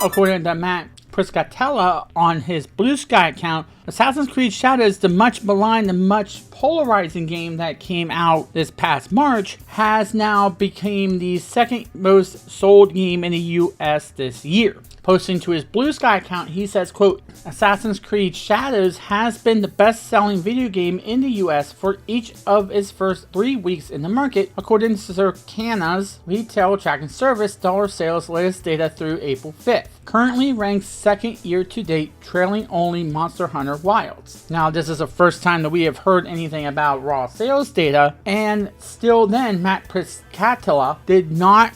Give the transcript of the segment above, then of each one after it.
According to Matt Pricatella on his Bluesky account, Assassin's Creed Shadows, the much maligned and much polarizing game that came out this past March, has now become the second most sold game in the US this year. Posting to his Bluesky account, he says, quote, Assassin's Creed Shadows has been the best-selling video game in the US for each of its first 3 weeks in the market, according to Circana's retail tracking service dollar sales latest data through April 5th. Currently ranked second year-to-date, trailing only Monster Hunter Wilds. Now, this is the first time that we have heard anything about raw sales data, and still then, Matt Pricatella did not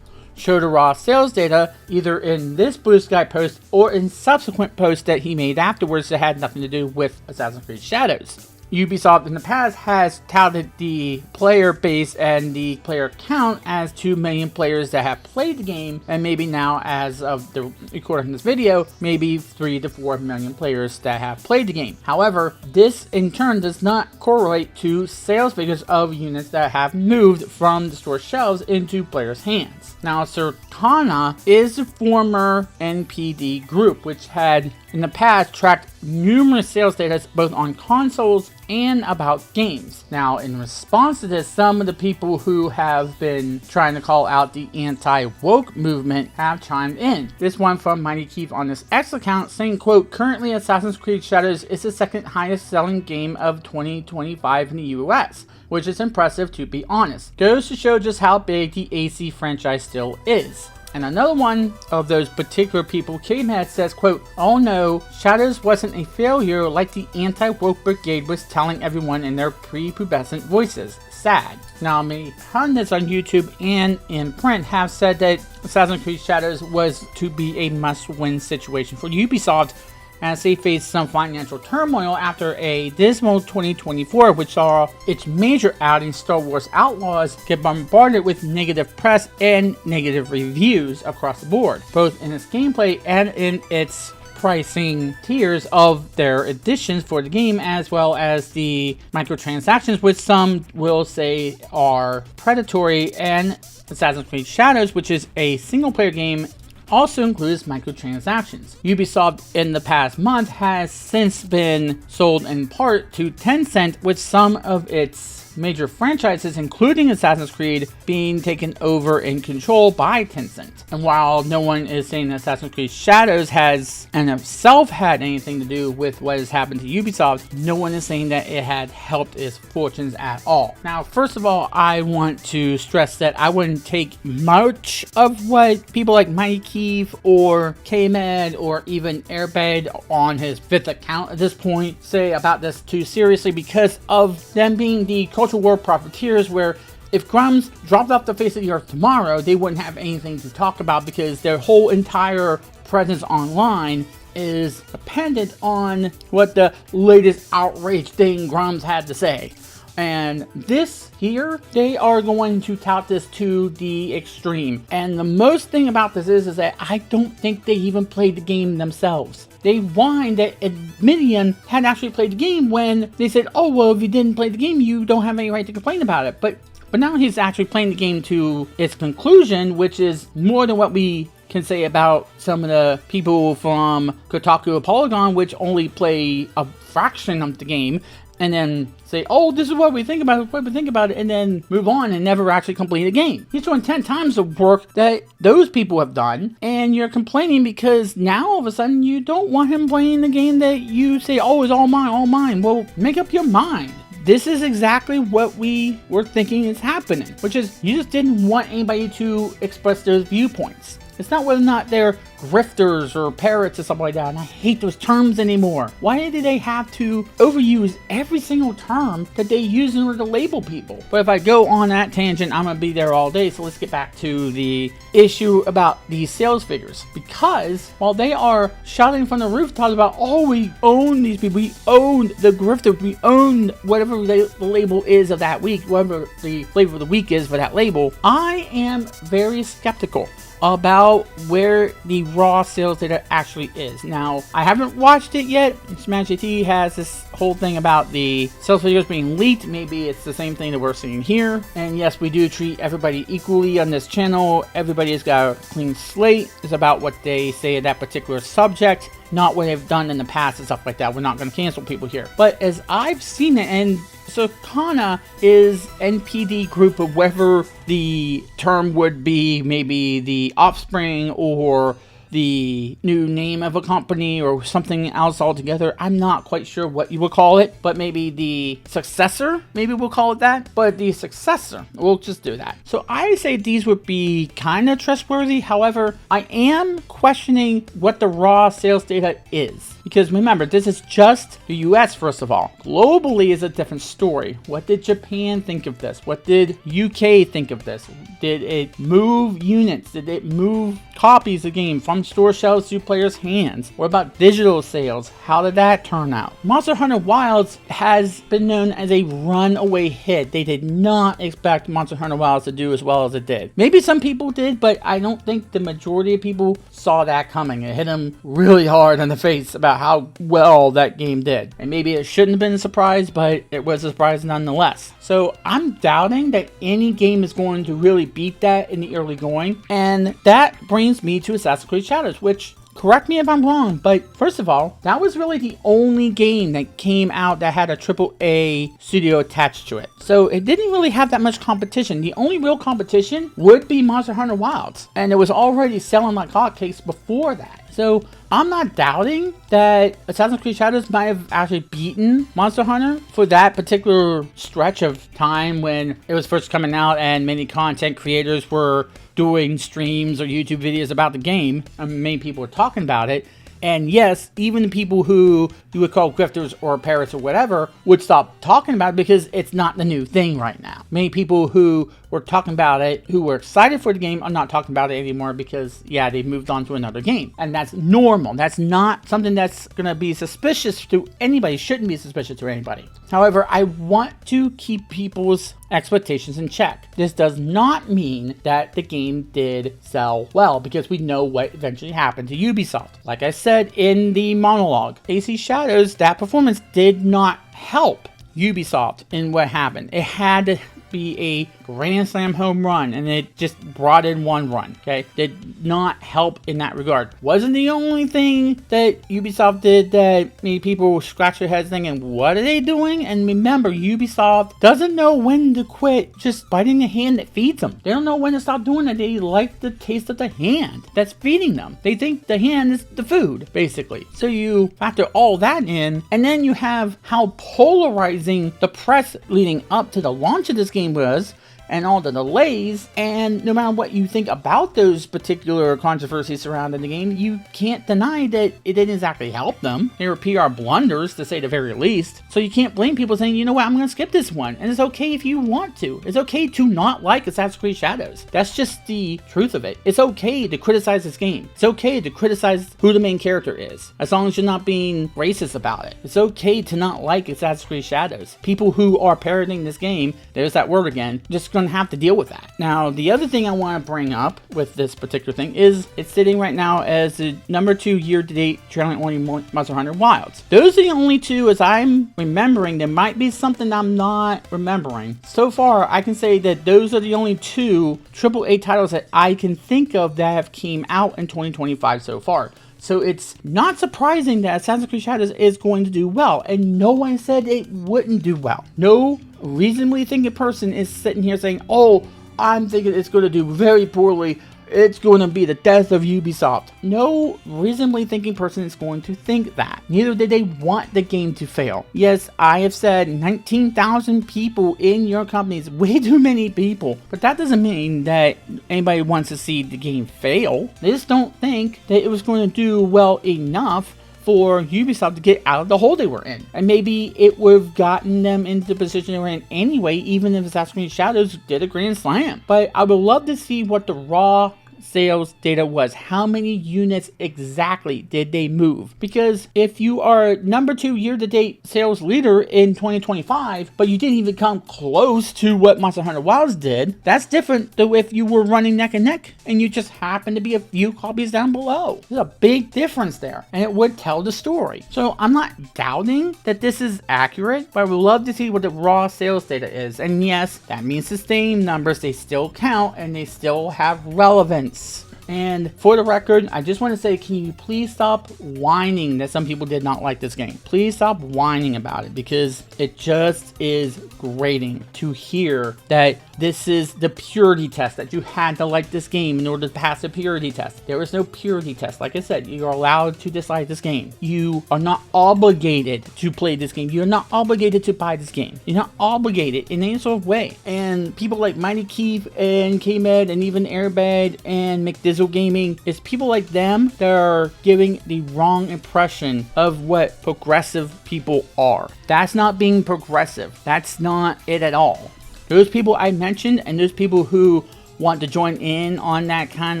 show the raw sales data either in this Bluesky post or in subsequent posts that he made afterwards that had nothing to do with Assassin's Creed Shadows. Ubisoft in the past has touted the player base and the player count as 2 million players that have played the game, and maybe now, as of the recording of this video, maybe 3 to 4 million players that have played the game. However, this in turn does not correlate to sales figures of units that have moved from the store shelves into players' hands. Now, Circana is a former NPD group which had in the past tracked numerous sales data both on consoles and about games. Now, in response to this, some of the people who have been trying to call out the anti-woke movement have chimed in. This one from Mighty Keith on this X account saying, quote, currently Assassin's Creed Shadows is the second highest selling game of 2025 in the US, which is impressive to be honest. Goes to show just how big the AC franchise still is. And another one of those particular people came at says, quote, oh no, Shadows wasn't a failure like the anti-woke brigade was telling everyone in their prepubescent voices. Sad. Now, many pundits on YouTube and in print have said that Assassin's Creed Shadows was to be a must-win situation for Ubisoft as they faced some financial turmoil after a dismal 2024, which saw its major outing, Star Wars Outlaws, get bombarded with negative press and negative reviews across the board, both in its gameplay and in its pricing tiers of their editions for the game, as well as the microtransactions, which some will say are predatory. And Assassin's Creed Shadows, which is a single-player game, also includes microtransactions. Ubisoft in the past month has since been sold in part to Tencent, with some of its major franchises, including Assassin's Creed, being taken over and controlled by Tencent. And while no one is saying that Assassin's Creed Shadows has in itself had anything to do with what has happened to Ubisoft, no one is saying that it had helped its fortunes at all. Now, first of all, I want to stress that I wouldn't take much of what people like Mighty Keith or K-Med or even Airbed on his 5th account at this point say about this too seriously, because of them being the cultural war profiteers, where if Grumps dropped off the face of the earth tomorrow, they wouldn't have anything to talk about because their whole entire presence online is dependent on what the latest outrage thing Grumps had to say. And this here, they are going to tout this to the extreme. And the most thing about this is that I don't think they even played the game themselves. They whined that Admidian had actually played the game when they said, oh, well, if you didn't play the game, you don't have any right to complain about it. But now he's actually playing the game to its conclusion, which is more than what we can say about some of the people from Kotaku or Polygon, which only play a fraction of the game, and then say, oh, this is what we think about it, and then move on and never actually complete a game. He's doing 10 times the work that those people have done, and you're complaining because now all of a sudden you don't want him playing the game that you say, oh, it's all mine, all mine. Well, make up your mind. This is exactly what we were thinking is happening, which is you just didn't want anybody to express their viewpoints. It's not whether or not they're grifters or parrots or something like that, and I hate those terms anymore. Why do they have to overuse every single term that they use in order to label people? But if I go on that tangent, I'm going to be there all day, so let's get back to the issue about these sales figures. Because while they are shouting from the rooftops about, oh, we own these people, we own the grifter, we own whatever the label is of that week, whatever the flavor of the week is for that label, I am very skeptical about where the raw sales data actually is. Now, I haven't watched it yet. Smash GT has this whole thing about the sales figures being leaked. Maybe it's the same thing that we're seeing here. And yes, we do treat everybody equally on this channel. Everybody has got a clean slate. It's about what they say of that particular subject, not what they've done in the past and stuff like that. We're not going to cancel people here. But as I've seen it, and Circana is NPD group of whatever the term would be, maybe the offspring or the new name of a company or something else altogether. I'm not quite sure what you would call it, but maybe the successor, maybe we'll call it that. But the successor, we'll just do that. So I say these would be kind of trustworthy. However, I am questioning what the raw sales data is. Because remember, this is just the US first of all. Globally is a different story. What did Japan think of this? What did UK think of this? Did it move units? Did it move copies of the game from store shelves to players' hands? What about digital sales? How did that turn out? Monster Hunter Wilds has been known as a runaway hit. They did not expect Monster Hunter Wilds to do as well as it did. Maybe some people did, but I don't think the majority of people saw that coming. It hit them really hard in the face about how well that game did. And maybe it shouldn't have been a surprise, but it was a surprise nonetheless. So I'm doubting that any game is going to really beat that in the early going. And that brings me to Assassin's Creed Shadows, which, correct me if I'm wrong, but first of all, that was really the only game that came out that had a AAA studio attached to it. So it didn't really have that much competition. The only real competition would be Monster Hunter Wilds. And it was already selling like hotcakes before that. So I'm not doubting that Assassin's Creed Shadows might have actually beaten Monster Hunter for that particular stretch of time when it was first coming out and many content creators were doing streams or YouTube videos about the game. And many people were talking about it. And yes, even the people who you would call grifters or parrots or whatever would stop talking about it because it's not the new thing right now. Many people who were talking about it, who were excited for the game, are not talking about it anymore because, yeah, they've moved on to another game. And that's normal. That's not something that's going to be suspicious to anybody. Shouldn't be suspicious to anybody. However, I want to keep people's expectations in check. This does not mean that the game did sell well because we know what eventually happened to Ubisoft. Like I said in the monologue, AC Shadows, that performance did not help Ubisoft in what happened. It had to be a grand slam home run, and it just brought in one run. Okay, did not help in that regard. Wasn't the only thing that Ubisoft did that made people scratch their heads thinking, what are they doing? And remember, Ubisoft doesn't know when to quit just biting the hand that feeds them. They don't know when to stop doing it. They like the taste of the hand that's feeding them. They think the hand is the food, basically. So you factor all that in, and then you have how polarizing the press leading up to the launch of this game was, and all the delays, and no matter what you think about those particular controversies surrounding the game, you can't deny that it didn't exactly help them. They were PR blunders, to say the very least. So you can't blame people saying, you know what, I'm going to skip this one. And it's okay if you want to. It's okay to not like Assassin's Creed Shadows. That's just the truth of it. It's okay to criticize this game. It's okay to criticize who the main character is, as long as you're not being racist about it. It's okay to not like Assassin's Creed Shadows. People who are parroting this game, there's that word again, just going to have to deal with that. Now, the other thing I want to bring up with this particular thing is it's sitting right now as the number 2 year-to-date trailing only Monster Hunter Wilds. Those are the only two, as I'm remembering. There might be something I'm not remembering. So far, I can say that those are the only two AAA titles that I can think of that have came out in 2025 so far. So it's not surprising that Assassin's Creed Shadows is going to do well. And no one said it wouldn't do well. No reasonably thinking person is sitting here saying, oh, I'm thinking it's going to do very poorly. It's going to be the death of Ubisoft. No reasonably thinking person is going to think that. Neither did they want the game to fail. Yes, I have said 19,000 people in your company is way too many people. But that doesn't mean that anybody wants to see the game fail. They just don't think that it was going to do well enough for Ubisoft to get out of the hole they were in. And maybe it would have gotten them into the position they were in anyway, even if Assassin's Creed Shadows did a grand slam. But I would love to see what the raw sales data was. How many units exactly did they move? Because if you are number 2 year-to-date sales leader in 2025, but you didn't even come close to what Monster Hunter Wilds did, that's different than if you were running neck and neck and you just happen to be a few copies down below. There's a big difference there, and it would tell the story. So I'm not doubting that this is accurate, but I would love to see what the raw sales data is. And yes, that means the same numbers, they still count and they still have relevance. And for the record, I just want to say, can you please stop whining that some people did not like this game? Please stop whining about it, because it just is grating to hear that this is the purity test, that you had to like this game in order to pass the purity test. There is no purity test. Like I said, you're allowed to dislike this game. You are not obligated to play this game. You're not obligated to buy this game. You're not obligated in any sort of way. And people like Mighty Keith and K-Med and even Airbag and McDizzle Gaming, it's people like them that are giving the wrong impression of what progressive people are. That's not being progressive. That's not it at all. Those people I mentioned and those people who want to join in on that kind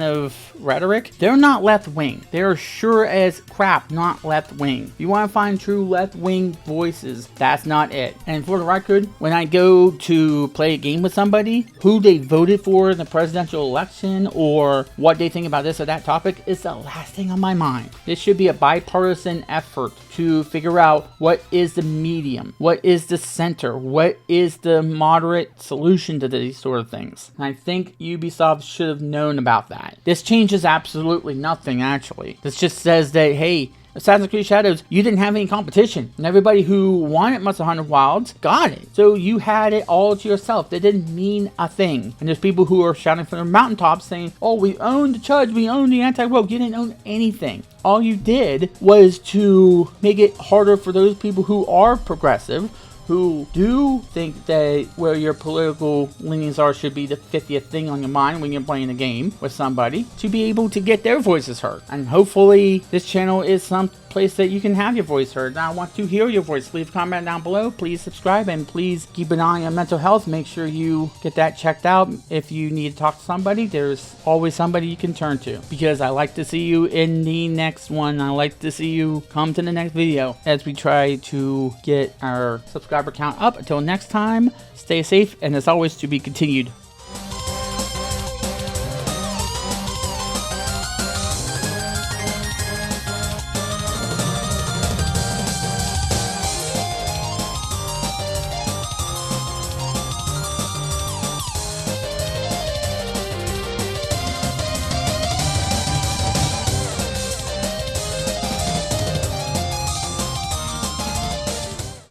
of rhetoric, they're not left-wing. They're sure as crap not left-wing. If you want to find true left-wing voices, that's not it. And for the record, when I go to play a game with somebody, who they voted for in the presidential election or what they think about this or that topic is the last thing on my mind. This should be a bipartisan effort to figure out what is the medium, what is the center, what is the moderate solution to these sort of things. And I think Ubisoft should have known about that. This changes absolutely nothing, actually. This just says that, hey, Assassin's Creed Shadows, you didn't have any competition, and everybody who wanted Monster Hunter Wilds got it. So you had it all to yourself. That didn't mean a thing. And there's people who are shouting from the mountaintops saying, oh, we own the Chuds, we own the anti-woke. You didn't own anything. All you did was to make it harder for those people who are progressive, who do think that where your political leanings are should be the 50th thing on your mind when you're playing a game with somebody, to be able to get their voices heard. And hopefully this channel is some place that you can have your voice heard. Now I want to hear your voice. Leave a comment down below. Please subscribe, and please keep an eye on mental health. Make sure you get that checked out. If you need to talk to somebody, there's always somebody you can turn to, because I like to see you in the next one. I like to see you come to the next video as we try to get our subscriber count up. Until next time, stay safe, and as always, to be continued.